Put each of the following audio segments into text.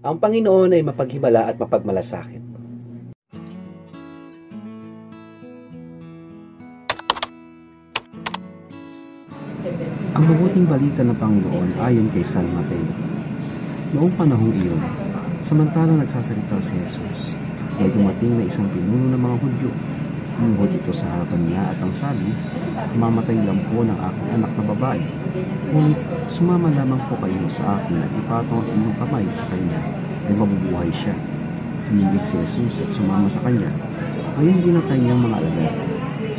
Ang Panginoon ay mapaghimala at mapagmalasakit. Ang mabuting balita ng Panginoon ayon kay San Mateo. Noong panahong iyon, samantalang nagsasalita si Jesus, may dumating na isang pinuno ng mga Hudyo. Lumuhod ito sa harapan niya at ang sabi, "Mamatay lang po ng aking anak na babae. Ngunit sumama lamang po kayo sa akin at ipatong ang inyong kamay sa kanya, ay mabubuhay siya." Tumigil si Jesus at sumama sa kanya. Ngayon din ang kanyang mga alagad.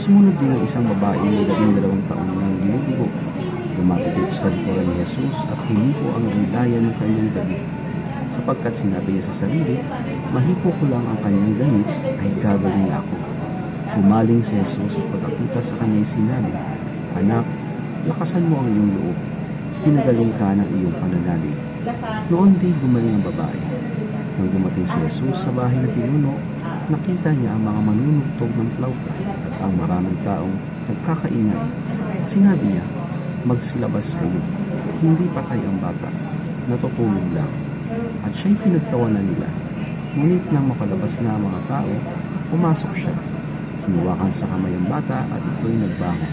Sumunod din ang isang babae na 12 taon nang dinudugo. Lumapit ito sa likuran ni Jesus at hinipo ang ilaya ng kanyang damit. Sapagkat sinabi niya sa sarili, "Mahipo ko lang ang kanyang damit, ay gagaling na ako." Bumaling si Jesus at pagkakita sa kanya'y sinabi, "Anak, lakasan mo ang iyong loob. Pinagaling ka ng iyong pananalig." Noon din gumaling ang babae. Nang dumating si Jesus sa bahay na pinuno, nakita niya ang mga manunugtog ng plauta at ang maraming taong nagkakaingay. Sinabi niya, "Magsilabas kayo. Hindi patay ang bata, natutulog lang." At siya'y pinagtawanan nila. Ngunit nang makalabas na ang mga tao, pumasok siya. Hinawakan sa kamay ang bata at ito'y nagbangon.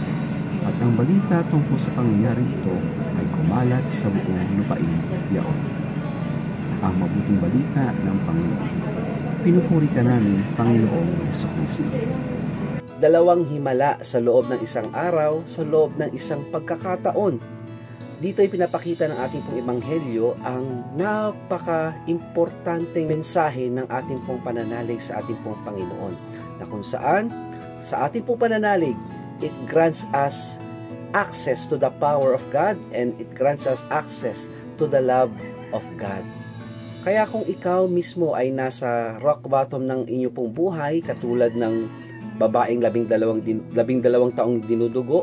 At ang balita tungkol sa pangyayaring ito ay kumalat sa buong lupain yaon. Ang mabuting balita ng Panginoon. Pinupuri ka namin, Panginoong Jesucristo. Dalawang himala sa loob ng isang araw, sa loob ng isang pagkakataon. Dito ay pinapakita ng ating pong ebanghelyo ang napaka-importanteng mensahe ng ating pong pananalig sa ating pong Panginoon, na kung saan sa ating pong pananalig, it grants us access to the power of God and it grants us access to the love of God. Kaya kung ikaw mismo ay nasa rock bottom ng inyo pong buhay, katulad ng babaeng 12 taong dinudugo,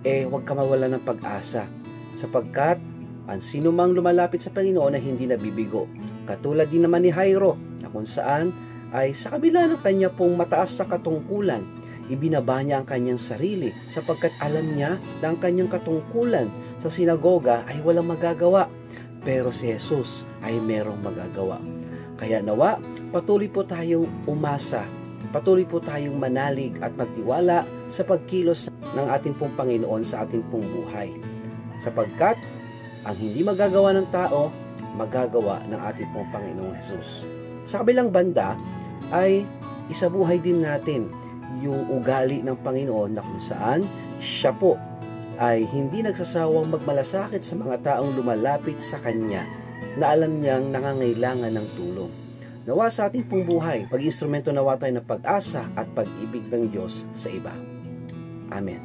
huwag ka mawala ng pag-asa, sapagkat ang sino mang lumalapit sa Panginoon ay hindi nabibigo. Katulad din naman ni Jairo, na kung saan ay sa kabila ng kanya pong mataas sa katungkulan, ibinaba niya ang kanyang sarili, sapagkat alam niya na ang kanyang katungkulan sa sinagoga ay walang magagawa, pero si Jesus ay merong magagawa. Kaya nawa, patuloy po tayong umasa, patuloy po tayong manalig at magtiwala sa pagkilos ng ating pong Panginoon sa ating pong buhay, sapagkat ang hindi magagawa ng tao, magagawa ng ating pong Panginoong Jesus. Sa kabilang banda ay isabuhay din natin yung ugali ng Panginoon, na kung saan siya po ay hindi nagsasawang magmalasakit sa mga taong lumalapit sa Kanya na alam niyang nangangailangan ng tulong. Nawa sa ating pong buhay, mag-instrumento nawa tayo ng pag-asa at pag-ibig ng Diyos sa iba. Amen.